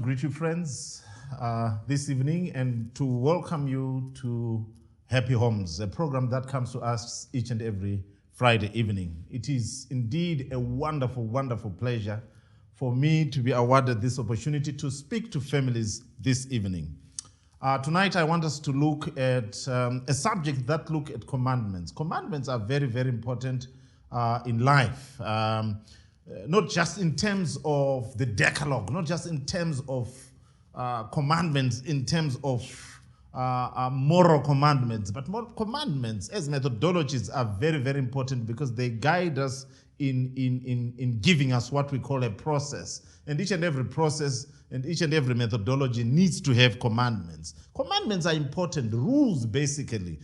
greet you, friends, this evening and to welcome you to Happy Homes, a program that comes to us each and every Friday evening. It is indeed a wonderful, wonderful pleasure for me to be awarded this opportunity to speak to families this evening. Tonight, I want us to look at a subject that looks at commandments. Commandments are very, very important in life. Not just in terms of the Decalogue, not just in terms of commandments, in terms of moral commandments, but moral commandments as methodologies are very, very important because they guide us in giving us what we call a process. And each and every process and each and every methodology needs to have commandments. Commandments are important. Rules basically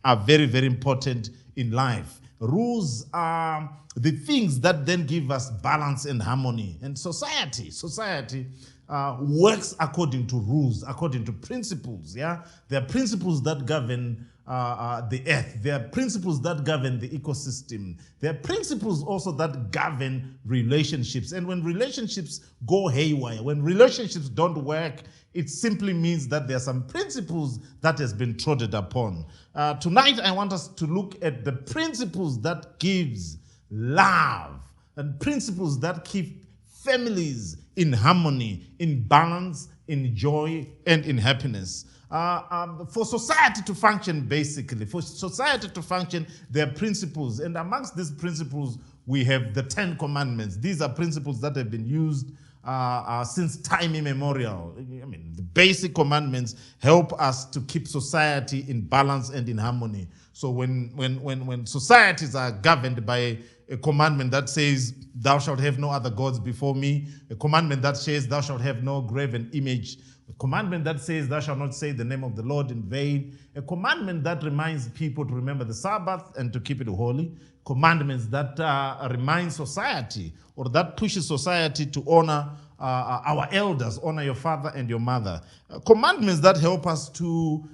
are very, very important in life. Rules are the things that then give us balance and harmony. And society works according to rules, according to principles. Yeah, there are principles that govern the earth. There are principles that govern the ecosystem. There are principles also that govern relationships. And when relationships go haywire, when relationships don't work, it simply means that there are some principles that has been trodden upon. Tonight, I want us to look at the principles that gives love and principles that keep families in harmony, in balance, in joy, and in happiness. For society to function, basically, there are principles. And amongst these principles, we have the 10 Commandments. These are principles that have been used since time immemorial. I mean, the basic commandments help us to keep society in balance and in harmony. So when societies are governed by a commandment that says, thou shalt have no other gods before me, a commandment that says, thou shalt have no graven image, a commandment that says, thou shalt not say the name of the Lord in vain, a commandment that reminds people to remember the Sabbath and to keep it holy, commandments that remind society or that pushes society to honor our elders, honor your father and your mother. Commandments that help us to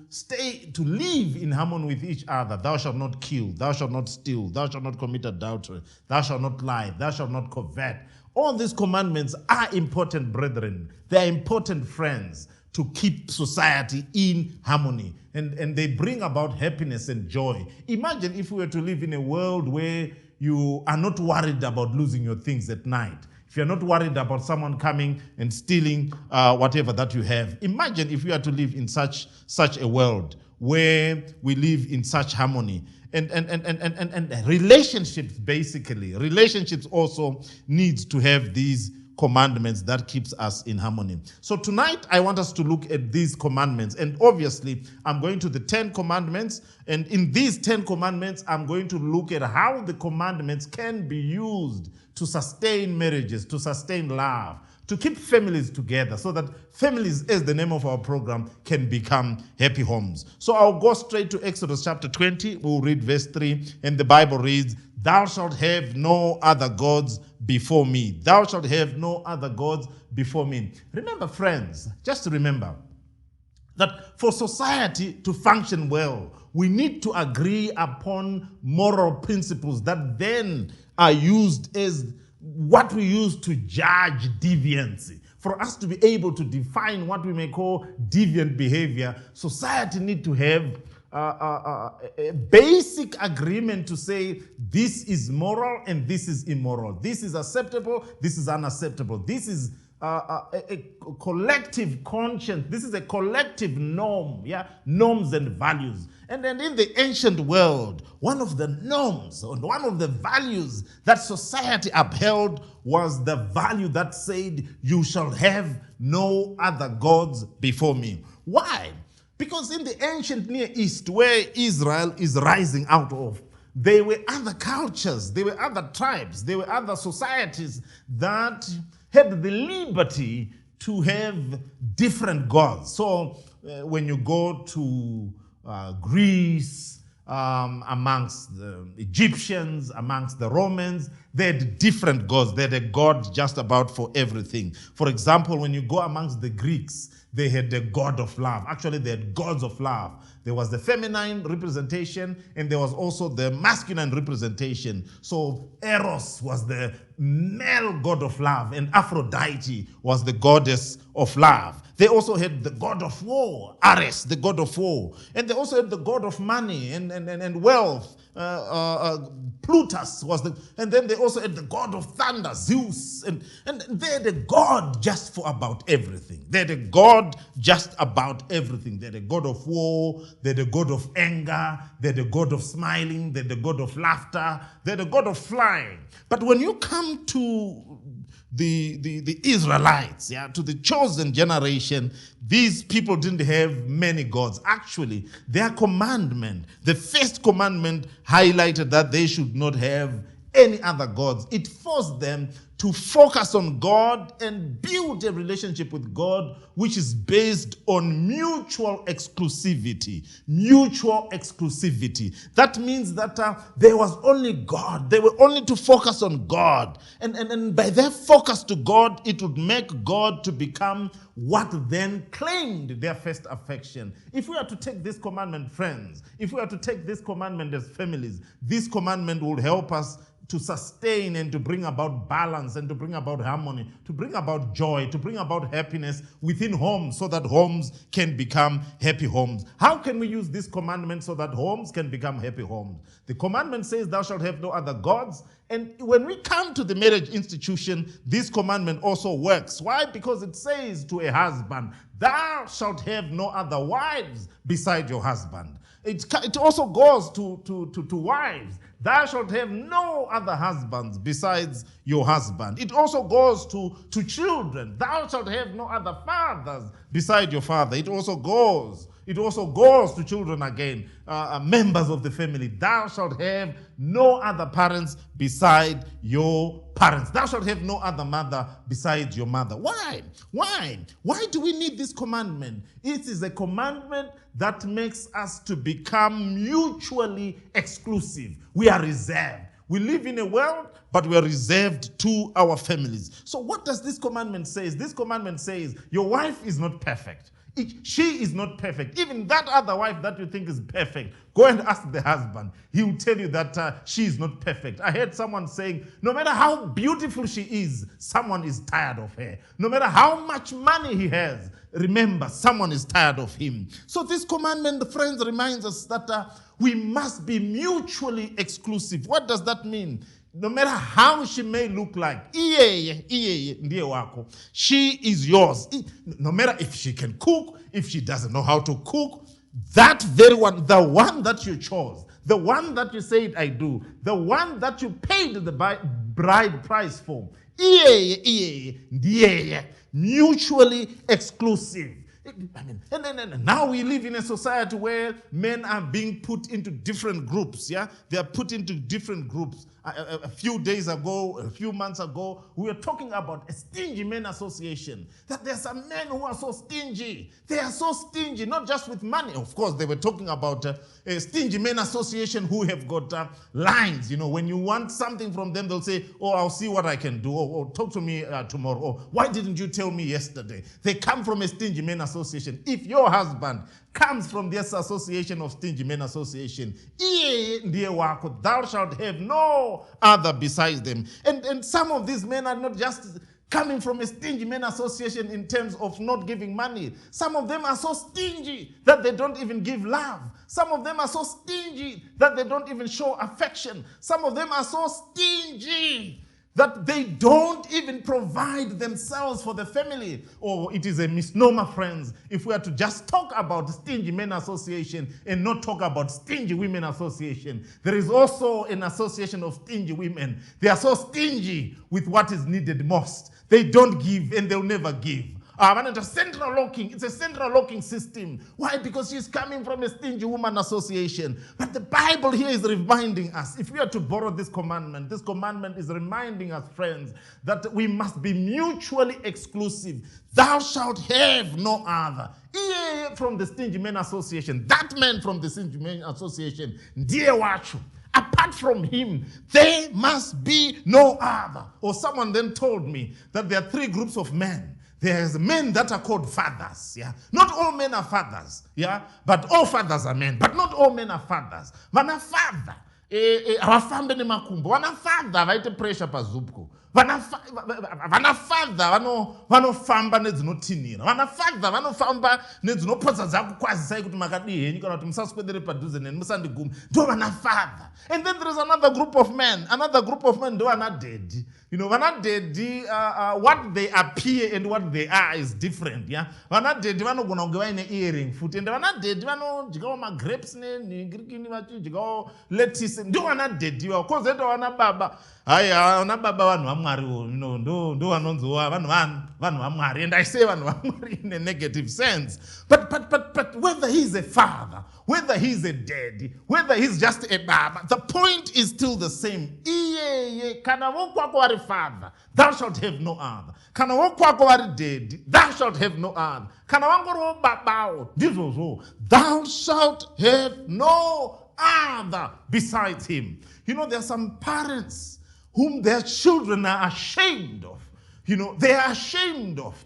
live in harmony with each other. Thou shalt not kill, thou shalt not steal, thou shalt not commit adultery, thou shalt not lie, thou shalt not covet. All these commandments are important, brethren. They are important friends to keep society in harmony. And they bring about happiness and joy. Imagine if we were to live in a world where you are not worried about losing your things at night. If you're not worried about someone coming and stealing whatever that you have. Imagine if we are to live in such a world where we live in such harmony. And relationships, basically. Relationships also needs to have these commandments that keeps us in harmony. So tonight, I want us to look at these commandments. And obviously, I'm going to the 10 commandments. And in these 10 commandments, I'm going to look at how the commandments can be used to sustain marriages, to sustain love, to keep families together so that families, as the name of our program, can become happy homes. So I'll go straight to Exodus chapter 20. We'll read verse 3, and the Bible reads, thou shalt have no other gods before me. Thou shalt have no other gods before me. Remember, friends, just remember that for society to function well, we need to agree upon moral principles that then are used as what we use to judge deviancy. For us to be able to define what we may call deviant behavior, society needs to have a basic agreement to say this is moral and this is immoral. This is acceptable, this is unacceptable. This is a collective conscience. This is a collective norm, yeah, norms and values. And then in the ancient world, one of the norms or one of the values that society upheld was the value that said, you shall have no other gods before me. Why? Because in the ancient Near East, where Israel is rising out of, there were other cultures, there were other tribes, there were other societies that had the liberty to have different gods. So when you go to Greece, amongst the Egyptians, amongst the Romans, they had different gods. They had a god just about for everything. For example, when you go amongst the Greeks, they had the god of love. Actually, they had gods of love. There was the feminine representation, and there was also the masculine representation. So Eros was the male god of love, and Aphrodite was the goddess of love. They also had the god of war, Ares, the god of war. And they also had the god of money and wealth. Plutus was and then they also had the god of thunder, Zeus. And they're the god just for about everything. They're the god just about everything. They're the god of war, they're the god of anger, they're the god of smiling, they're the god of laughter, they're the god of flying. But when you come to the Israelites, to the chosen generation, these people didn't have many gods. Actually, their commandment, the first commandment, highlighted that they should not have any other gods. It forced them to focus on God and build a relationship with God which is based on mutual exclusivity. Mutual exclusivity. That means that there was only God. They were only to focus on God. And by their focus to God, it would make God to become what then claimed their first affection. If we are to take this commandment, friends, if we are to take this commandment as families, this commandment will help us to sustain and to bring about balance and to bring about harmony, to bring about joy, to bring about happiness within homes so that homes can become happy homes. How can we use this commandment so that homes can become happy homes? The commandment says, thou shalt have no other gods. And when we come to the marriage institution, this commandment also works. Why? Because it says to a husband, thou shalt have no other wives beside your husband. It also goes to wives. Thou shalt have no other husbands besides your husband. It also goes to children. Thou shalt have no other fathers beside your father. It also goes to children again, members of the family. Thou shalt have no other parents beside your parents. Thou shalt have no other mother besides your mother. Why? Why do we need this commandment? It is a commandment that makes us to become mutually exclusive. We are reserved. We live in a world, but we are reserved to our families. So what does this commandment say? This commandment says your wife is not perfect. She is not perfect. Even that other wife that you think is perfect, go and ask the husband. He will tell you that she is not perfect. I heard someone saying, no matter how beautiful she is, someone is tired of her. No matter how much money he has, remember, someone is tired of him. So this commandment, friends, reminds us that we must be mutually exclusive. What does that mean? No matter how she may look like, she is yours. No matter if she can cook, if she doesn't know how to cook, that very one, the one that you chose, the one that you said I do, the one that you paid the bride price for, mutually exclusive. And now we live in a society where men are being put into different groups. They are put into different groups. A few days ago, a few months ago, we were talking about a stingy men association. That there are some men who are so stingy. They are so stingy, not just with money. Of course, they were talking about a stingy men association who have got lines. When you want something from them, they'll say, oh, I'll see what I can do. Or talk to me tomorrow. Or why didn't you tell me yesterday? They come from a stingy men association. If your husband comes from this association of stingy men association, thou shalt have no other besides them. And some of these men are not just coming from a stingy men association in terms of not giving money. Some of them are so stingy that they don't even give love. Some of them are so stingy that they don't even show affection. Some of them are so stingy that they don't even provide themselves for the family. Oh, it is a misnomer, friends, if we are to just talk about stingy men association and not talk about stingy women association. There is also an association of stingy women. They are so stingy with what is needed most. They don't give and they'll never give. It's a central locking system. Why? Because she's coming from a stingy woman association. But the Bible here is reminding us, if we are to borrow this commandment is reminding us, friends, that we must be mutually exclusive. Thou shalt have no other. From the stingy men association, that man from the stingy men association, dear wachu. Apart from him, there must be no other. Or someone then told me that there are three groups of men. There's men that are called fathers. Not all men are fathers. But all fathers are men. But not all men are fathers. Mana father. Our family makumbo. Wana father vaite pressure pa zupko. vanafadha vanofamba nedzinotinhira, vanafadha vanofamba nedzinopotsa dzakukwazisai kuti makadii henyu kana kuti musaswedere padhuze neni musandiguma, ndo vanafadha. And then there is another group of men ndo vanadhedhi. Vanadhedhi, what they appear and what they are is different. Yeah, vanadhedhi vanogona kunge vaine earring futi, and vanadhedhi vanodyawo magrapes nenhingirikini vachidyawo lettuce, ndo vanadhedhi vavo. Kozoita vanababa, haya vanababa vanhu vamwariwo, ndo vanonziwa vanhu vamwari, and I say vanhu vamwari in a negative sense. But whether he's a father, whether he's a daddy, whether he's just a baba, the point is still the same. Kana wokwako vari father, thou shalt have no other. Kana wokwako vari daddy, thou shalt have no other. Kana wangoriwo babawo, ndizvozvo, thou shalt have no other besides him. There are some parents whom their children are ashamed of. They are ashamed of.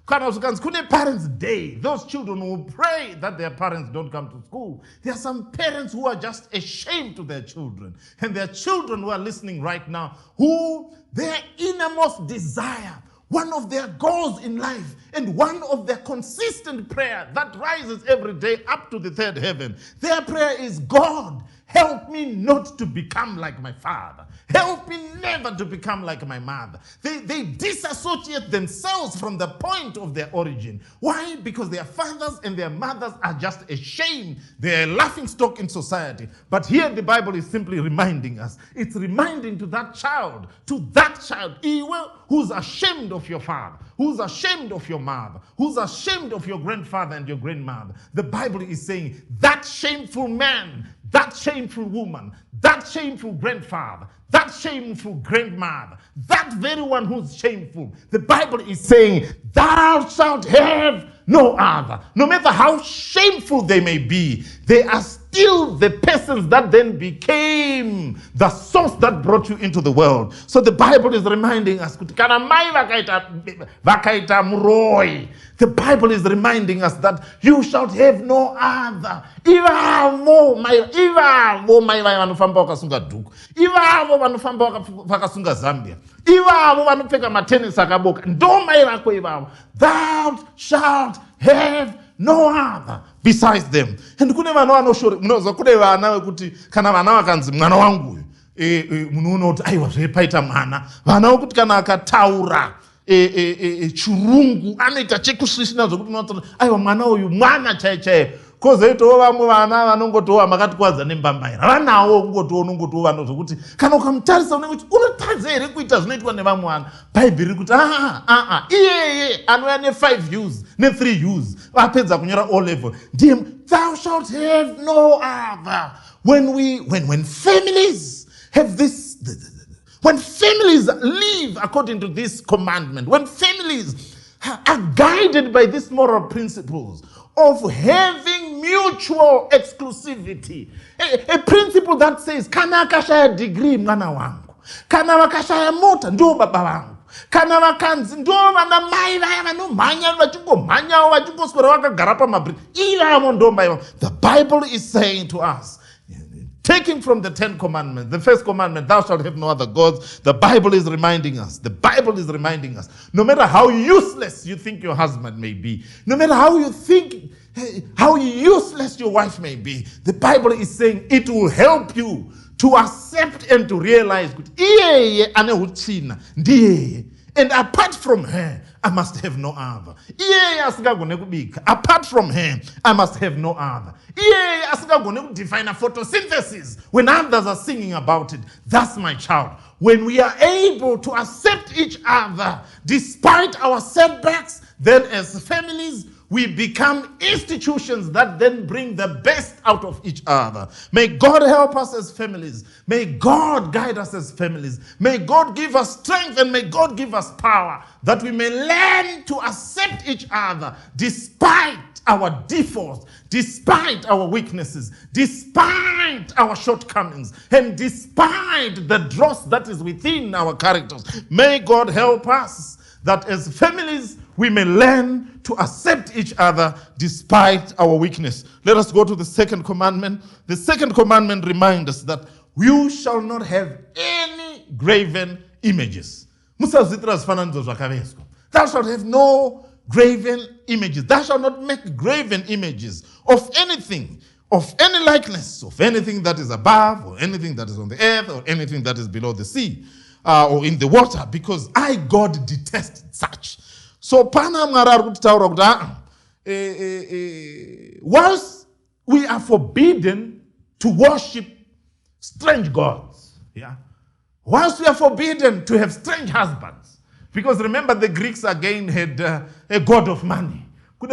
Kune Parents' Day, those children will pray that their parents don't come to school. There are some parents who are just ashamed to their children. And their children who are listening right now, who their innermost desire, one of their goals in life, and one of their consistent prayer that rises every day up to the third heaven, their prayer is, God, help me not to become like my father. Help me never to become like my mother. They disassociate themselves from the point of their origin. Why? Because their fathers and their mothers are just a shame. They're a laughingstock in society. But here the Bible is simply reminding us. It's reminding to that child, who's ashamed of your father, who's ashamed of your mother, who's ashamed of your grandfather and your grandmother. The Bible is saying that shameful man, that shameful woman, that shameful grandfather, that shameful grandmother, that very one who's shameful, the Bible is saying, thou shalt have no other. No matter how shameful they may be, they are still the persons that then became the source that brought you into the world. So the Bible is reminding us, the Bible is reminding us that you shall have no other. Ivavo mai vanofamba vakasunga dhuku, ivavo vanofamba vakasunga zambia, ivavo vanopfeka matenesi akaboka, ndo mai vako ivavo. Thou shalt have no other besides them. And kune vana vanoshore, munoza kune vana vekuti kana vana vakanzi mwana wangu uyu, munoona kuti aiwa zvepaita mwana. Vana vokuti kana akataura chirungu anoita chekusvisvina zvokuti unoona aiwa mwana uyu mwana chaiye. Kozoitawo vamwe vana vanongotowa makatikuwadza nembambaira. Vanawo unongotowa vanhu zvokuti kana ukamutarisa unenge kuti unotadza here kuita zvinoitwa nevamwe vana. Bhaibheri riri kuti iyeye anouya ne5 U's ne3 U's vapedza kunyora O level, ndiye thou shalt have no other. When families have this, when families live according to this commandment, when families are guided by these moral principles of having mutual exclusivity, a principle that says, kana akashaya degree mwana wangu, kana vakashaya mota ndo baba vangu, kana vakanzi ndo vana mai vaya vanomhanya vachingomhanyawo vachingoswera vakagara pamabridge, ivavo ndo mai vangu. The Bible is saying to us, taking from the 10 commandments, the first commandment, thou shalt have no other gods, the Bible is reminding us, no matter how useless you think your husband may be, no matter how you think, how useless your wife may be, the Bible is saying it will help you to accept and to realize, and apart from her, I must have no other. Apart from her, I must have no other. Define a photosynthesis when others are singing about it. That's my child. When we are able to accept each other despite our setbacks, then as families, we become institutions that then bring the best out of each other. May God help us as families. May God guide us as families. May God give us strength and may God give us power that we may learn to accept each other despite our defaults, despite our weaknesses, despite our shortcomings, and despite the dross that is within our characters. May God help us that as families, we may learn to accept each other despite our weakness. Let us go to the second commandment. The second commandment reminds us that you shall not have any graven images. Thou shalt have no graven images. Thou shalt not make graven images of anything, of any likeness, of anything that is above, or anything that is on the earth, or anything that is below the sea, or in the water, because I, God, detest such. So, whilst we are forbidden to worship strange gods, whilst we are forbidden to have strange husbands, because remember the Greeks again had a god of money. God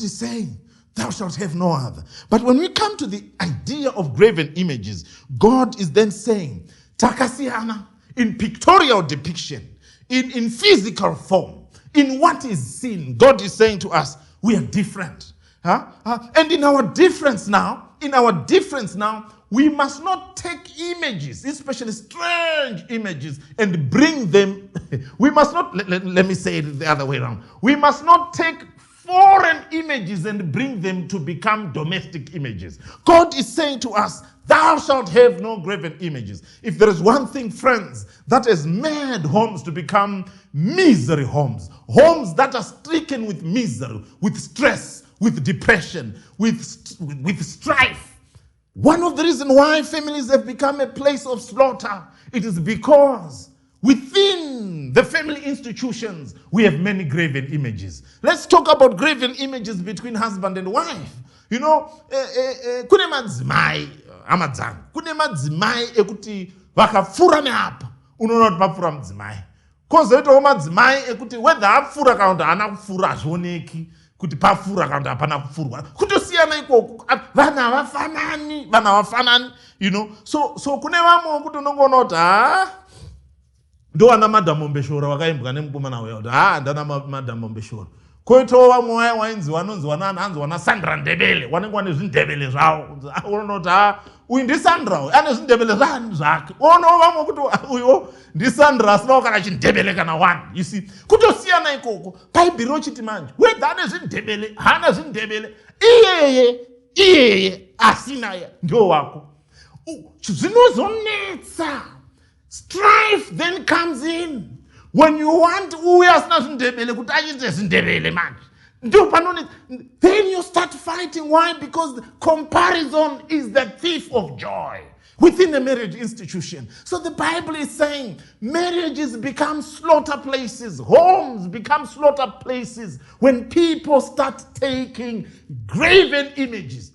is saying, thou shalt have no other. But when we come to the idea of graven images, God is then saying, takasiana, in pictorial depiction, in physical form, in what is seen, God is saying to us, we are different. And in our difference now, we must not take images, especially strange images, and bring them. We must not, let me say it the other way around. We must not take foreign images and bring them to become domestic images. God is saying to us, thou shalt have no graven images. If there is one thing, friends, that has made homes to become misery homes, homes that are stricken with misery, with stress, with depression, with strife. One of the reasons why families have become a place of slaughter, it is because within the family institutions, we have many graven images. Let's talk about graven images between husband and wife. You know, kune madzimai amadzana, kune madzimai ekuti vakapfura neapa, unoona kuti papfura mudzimai. Kozoitawo madzimai ekuti whether apfura kana kuti haana kupfura hazvioneki. Kuti pafura kana hapana kupfurwa kutosiyana ikoko vana havafanani, you know. So kune vamwe kuti unongoona kuti ndo ana madhamombeshora wakaimbwa nemukomana uya kuti ndana madhamombeshora. Koitawo vamwe wainzi vanonzi wana Sandra Ndebele, wanenge wane zvindebele zvavo. Unoona kuti uyu ndisandra uyu ane zvindebele zvake. Unowo vamwe kuti uyo ndisandra asinawo kana chindebele kana one. You see, kutosiyana ikoko. Bhaibheri rochiti manje, whether ane zvindebele hana zvindebele, iyeye asinaya ndio wako. Zvinozonetsa. Strife then comes in. When you want uya asina zvindebele kuti achite zvindebele manje. Then you start fighting. Why? Because comparison is the thief of joy within a marriage institution. So the Bible is saying marriages become slaughter places, homes become slaughter places when people start taking graven images.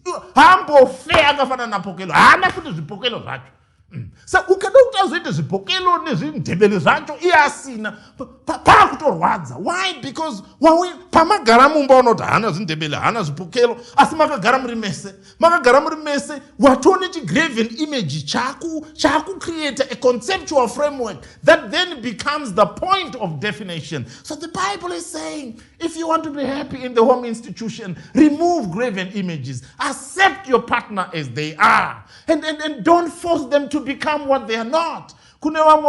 So ukadokutazoita zvipokelo nezvindebele zvacho iye asina pakutorwadza. Why? Because pamagara mumba unoti hana zvindebele hana zvipokelo asi makagara muri mese watone chigraven image chakucreate a conceptual framework that then becomes the point of definition. So the Bible is saying, if you want to be happy in the home institution, remove graven images, accept your partner as they are, and don't force them to become what they are not. And let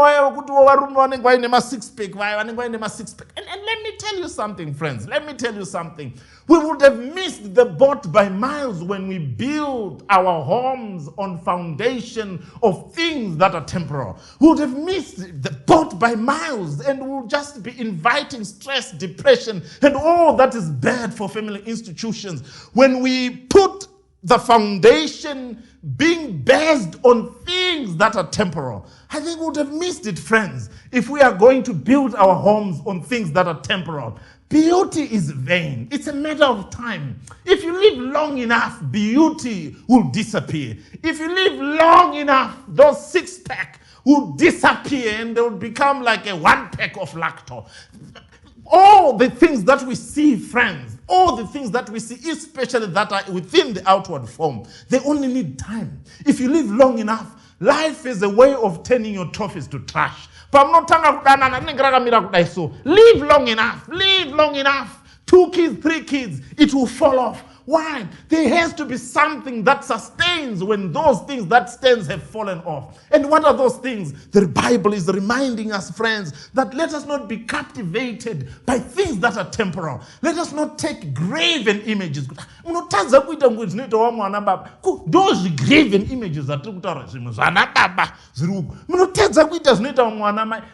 me tell you something, friends. Let me tell you something. We would have missed the boat by miles when we build our homes on foundation of things that are temporal. We would have missed the boat by miles, and we'll just be inviting stress, depression, and all that is bad for family institutions when we put the foundation being based on things that are temporal. I think we would have missed it, friends, if we are going to build our homes on things that are temporal. Beauty is vain. It's a matter of time. If you live long enough, beauty will disappear. If you live long enough, those six-pack will disappear and they will become like a one-pack of lacto. All the things that we see, friends, all the things that we see, especially that are within the outward form, they only need time. If you live long enough, life is a way of turning your trophies to trash. Live long enough. 2 kids, 3 kids, it will fall off. Why? There has to be something that sustains when those things that stands have fallen off. And what are those things? The Bible is reminding us, friends, that let us not be captivated by things that are temporal. Let us not take graven images. Those graven images that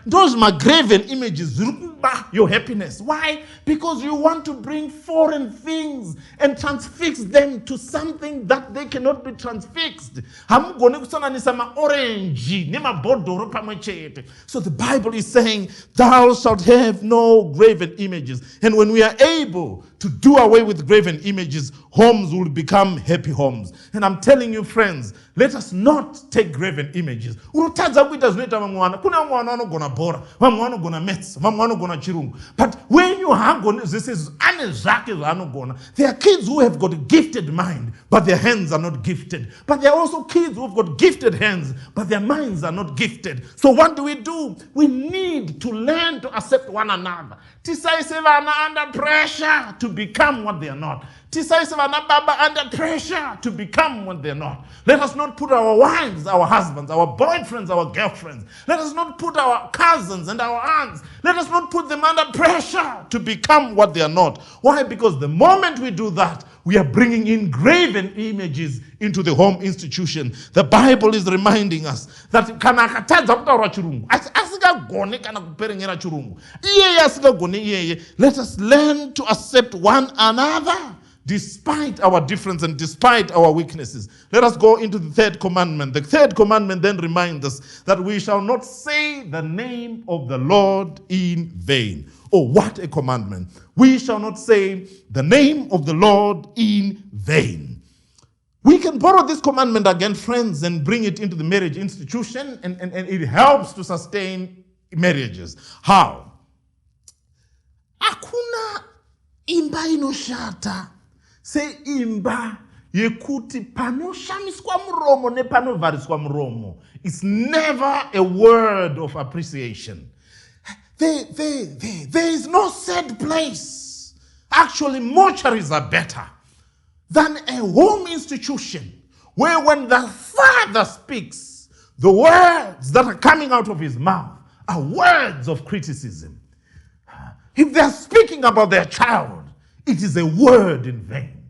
those graven images your happiness. Why? Because you want to bring foreign things and transfix them to something that they cannot be transfixed. So the Bible is saying, thou shalt have no graven images. And when we are able to do away with graven images, homes will become happy homes. And I'm telling you, friends, let us not take graven images. But when you hang on, this is there are kids who have got a gifted mind, but their hands are not gifted. But there are also kids who have got gifted hands, but their minds are not gifted. So what do? We need to learn to accept one another. Under pressure to become what they are not. Under pressure to become what they're not. Let us not put our wives, our husbands, our boyfriends, our girlfriends. Let us not put our cousins and our aunts. Let us not put them under pressure to become what they are not. Why? Because the moment we do that, we are bringing in graven images into the home institution. The Bible is reminding us that let us learn to accept one another despite our difference and despite our weaknesses. Let us go into the third commandment. The third commandment then reminds us that we shall not say the name of the Lord in vain. Oh, what a commandment. We shall not say the name of the Lord in vain. We can borrow this commandment again, friends, and bring it into the marriage institution, and it helps to sustain marriages. How? Akuna imba inoshata se imba yekuti panoshamiswa muromo ne panovhariswa muromo. It's never a word of appreciation. There is no sad place. Actually, mortuaries are better than a home institution where when the father speaks, the words that are coming out of his mouth are words of criticism. If they're speaking about their child, it is a word in vain.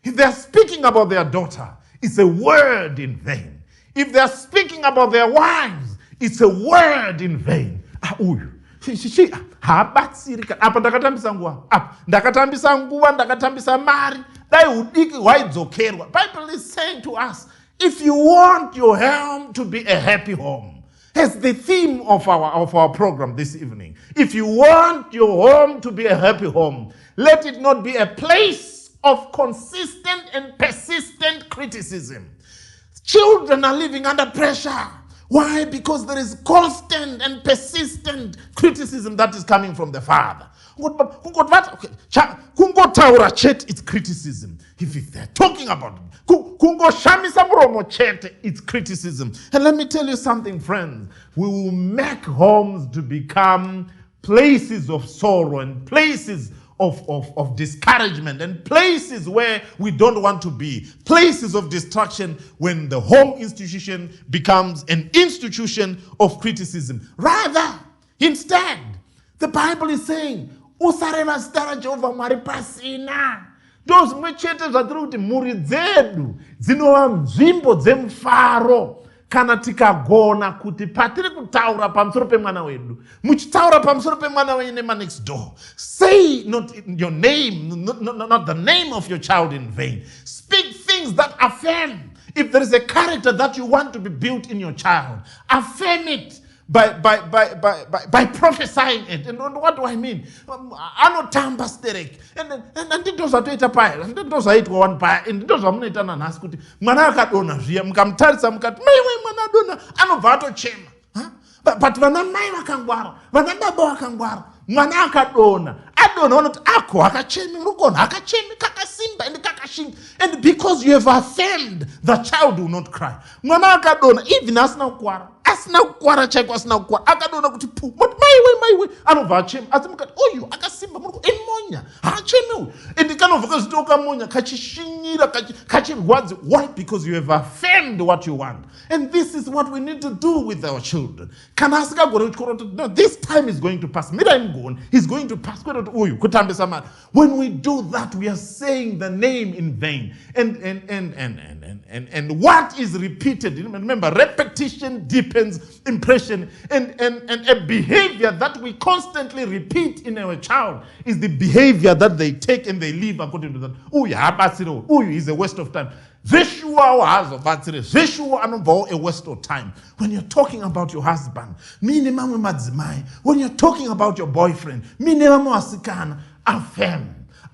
If they're speaking about their daughter, it's a word in vain. If they're speaking about their wives, it's a word in vain. Bible is saying to us, if you want your home to be a happy home, as the theme of our program this evening, if you want your home to be a happy home, let it not be a place of consistent and persistent criticism. Children are living under pressure. Why? Because there is constant and persistent criticism that is coming from the father. It's criticism. If they're talking about it's criticism. And let me tell you something, friends. We will make homes to become places of sorrow and places of discouragement and places where we don't want to be, places of distraction when the home institution becomes an institution of criticism. Rather, instead, the Bible is saying, usareva stara Jehovah Mwari pasina. Those mechete zvatiri kuti mhuri dzedu dzinova nzvimbo dzemufaro kana tikagona kuti patiri kutaura pamusoro pemwana wedu, muchitaura pamusoro pemwana wenyu nema next door, say not your name, not the name of your child in vain. Speak things that affirm. If there is a character that you want to be built in your child, affirm it by prophesying it. And what do I mean? Anotamba sterek. And it does a data pile, and it does a one pile, and it does a minute and an ask Manaka dona, Yam tell some cat, May Manadona, Anovato chema. But Vanamaya Kangwara, Vanaba Kangwara, Manaka dona. I don't know not Ako, Akachemi, Rukon, Akachemi, Kakasimba, and Kakashim. And because you have affirmed, the child will not cry. Manaka dona, even as now Kwara. asina kukwara chaiko asina kukwara akadona kuti pu but maiwe anobva achema asi mukati uyu akasimba muri emonya haacheme uyu and kanobva kazviti okamonya kachishinyira kachirwadzi. Why? Because you have affirmed what you want. And this is what we need to do with our children. Kana asikagona kuchikora kuti no, this time is going to pass. Mira imgoni, he's going to pass. When we do that, we are saying the name in vain. And what is repeated? Remember, repetition deepens impression. And a behavior that we constantly repeat in our child is the behavior that they take and they live according to that. Uyu is a waste of time. A waste of time. When you're talking about your husband, when you're talking about your boyfriend,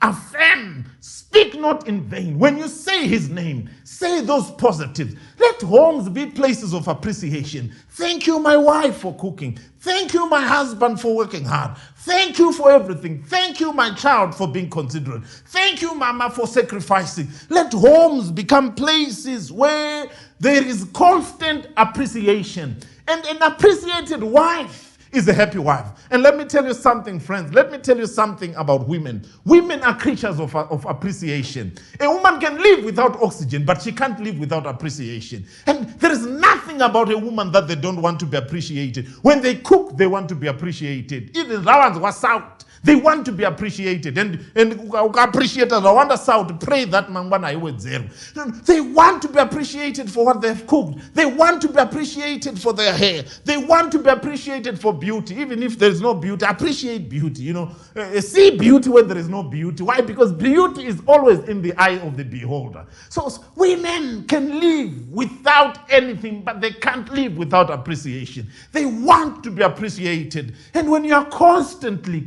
affirm, speak not in vain. When you say his name, say those positives. Let homes be places of appreciation. Thank you, my wife, for cooking. Thank you, my husband, for working hard. Thank you for everything. Thank you, my child, for being considerate. Thank you, mama, for sacrificing. Let homes become places where there is constant appreciation. And an appreciated wife is a happy wife. And let me tell you something, friends. Let me tell you something about women. Women are creatures of appreciation. A woman can live without oxygen, but she can't live without appreciation. And there is nothing about a woman that they don't want to be appreciated. When they cook, they want to be appreciated. Even Rawans was out. They want to be appreciated. And appreciators, I want us out to pray that mangwana iwe zero. They want to be appreciated for what they've cooked. They want to be appreciated for their hair. They want to be appreciated for beauty. Even if there is no beauty, appreciate beauty. See beauty when there is no beauty. Why? Because beauty is always in the eye of the beholder. So women can live without anything, but they can't live without appreciation. They want to be appreciated. And when you are constantly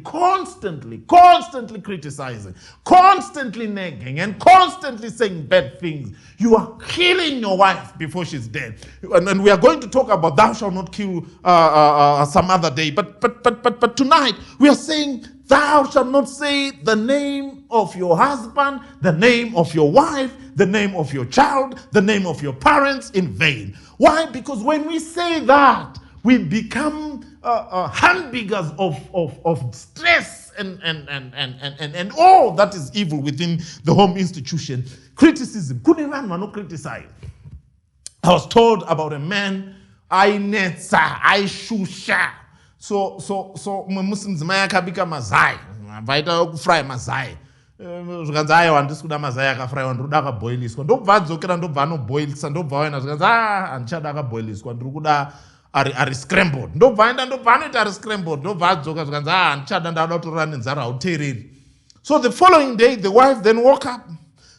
criticizing, constantly nagging, and constantly saying bad things, you are killing your wife before she's dead. And we are going to talk about thou shalt not kill some other day. But tonight we are saying thou shalt not say the name of your husband, the name of your wife, the name of your child, the name of your parents in vain. Why? Because when we say that, we become handbiggers of stress and all that is evil within the home institution. Criticism. Couldn't no criticize. I was told about a man, I shusha. So Muslims mayakabika mazai. Vaita fry mazai. Zvikanzi wandisi kuda mazai akafraiwa ndikuda akaboiliswa. Ndobva adzokera ndobva anoboilisa ndobva waina zvikanzi handichada akaboiliswa ndiri kuda ari scrambled. Ndobva anoita ari scrambled. Ndobva adzoka zvikanzi handichada ndada kutorora nenzara hauteereri. So the following day the wife then woke up.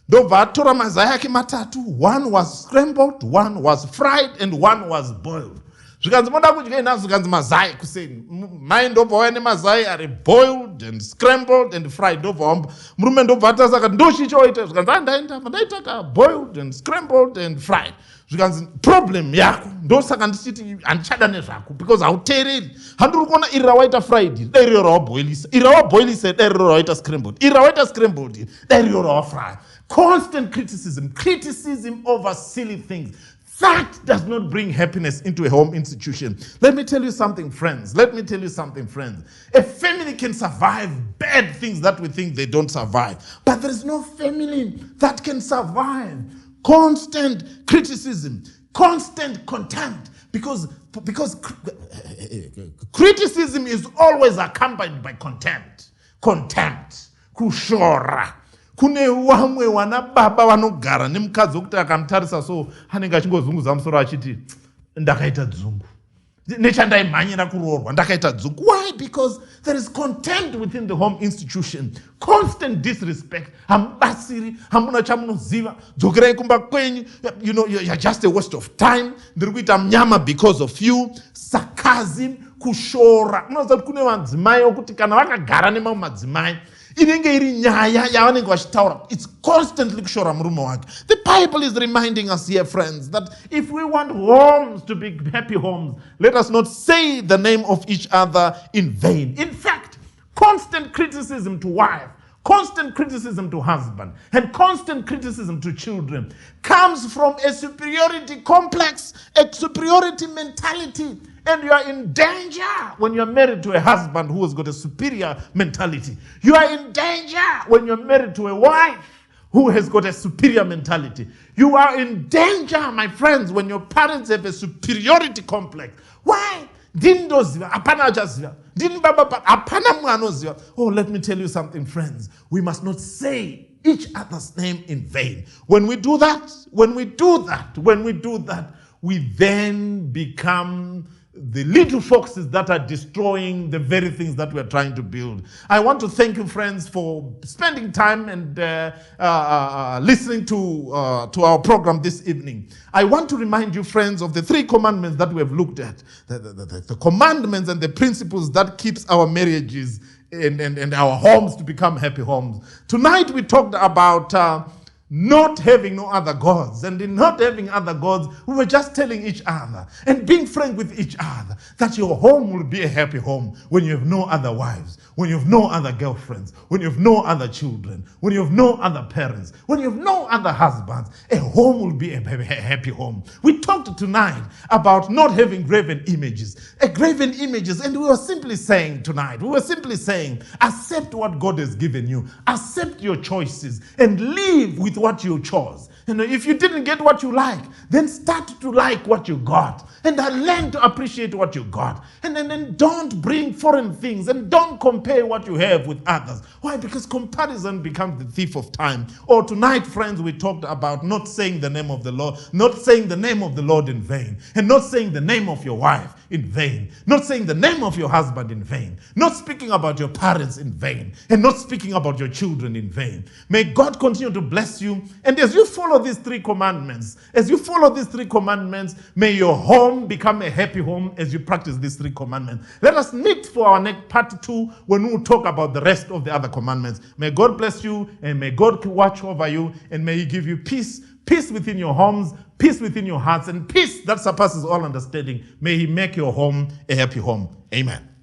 Ndobva atora mazai ake matatu. One was scrambled, one was fried, and one was boiled. Zvikanzi moda kudya ina zvikanzi mazai kuseni. Mai ndobva wauya nemazai ari boiled and scrambled and fried. Ndobva murume ndobva atasaka ndochichoita zvikanzi ndaita ka boiled and scrambled and fried. Zvikanzi problem yako ndosaka ndichiti handichada nezvako because hauteereri. Handiri kuona iri rawaita fried dai riro rawaboilisa, iri rawaboilisa dai riro rawaita scrambled, iri rawaita scrambled dai riro rawafry. Constant criticism over silly things. That does not bring happiness into a home institution. Let me tell you something, friends. A family can survive bad things that we think they don't survive. But there is no family that can survive constant criticism, constant contempt. Because criticism is always accompanied by contempt. Kushora. Kune wamwe wana baba vanogara nemukadzi wokuti akamutarisa so anenge achingozunguza musoro achiti ndakaita dzungu nechandaimhanyira kuroorwa ndakaita dzungu. Why? Because there is contempt within the home institution, constant disrespect. Hamubatsiri, hamuna chamunoziva, dzokerai kumba kwenyu, you're just a waste of time, ndiri kuita mnyama because of you. Sarcasm, kushora. Unoziva kuti kune madzimai okuti kana vakagara nemamwe madzimai inenge iri nyaya yavanenge vachitaura, it's constantly kushora murume wake. The Bible is reminding us here, friends, that if we want homes to be happy homes, let us not say the name of each other in vain. In fact, constant criticism to wife, constant criticism to husband, and constant criticism to children comes from a superiority complex, a superiority mentality. And you are in danger when you're married to a husband who has got a superior mentality. You are in danger when you're married to a wife who has got a superior mentality. You are in danger, my friends, when your parents have a superiority complex. Why? Oh, let me tell you something, friends. We must not say each other's name in vain. When we do that, we then become the little foxes that are destroying the very things that we're trying to build. I want to thank you, friends, for spending time and listening to our program this evening. I want to remind you, friends, of the 3 commandments that we have looked at. The commandments and the principles that keeps our marriages and our homes to become happy homes. Tonight we talked about not having no other gods. And in not having other gods, we were just telling each other and being frank with each other that your home will be a happy home when you have no other wives, when you have no other girlfriends, when you have no other children, when you have no other parents, when you have no other husbands. A home will be a happy home. We talked tonight about not having graven images. Graven images, and we were simply saying tonight, accept what God has given you. Accept your choices and live with what you chose. If you didn't get what you like, then start to like what you got. And learn to appreciate what you got. And then don't bring foreign things and don't compare what you have with others. Why? Because comparison becomes the thief of time. Or tonight, friends, we talked about not saying the name of the Lord, not saying the name of the Lord in vain, and not saying the name of your wife in vain, not saying the name of your husband in vain, not speaking about your parents in vain, and not speaking about your children in vain. May God continue to bless you. And as you follow these 3 commandments, may your home become a happy home as you practice these 3 commandments. Let us meet for our next part 2 when we will talk about the rest of the other commandments. May God bless you, and may God watch over you, and may He give you peace within your homes, peace within your hearts, and peace that surpasses all understanding. May He make your home a happy home. Amen.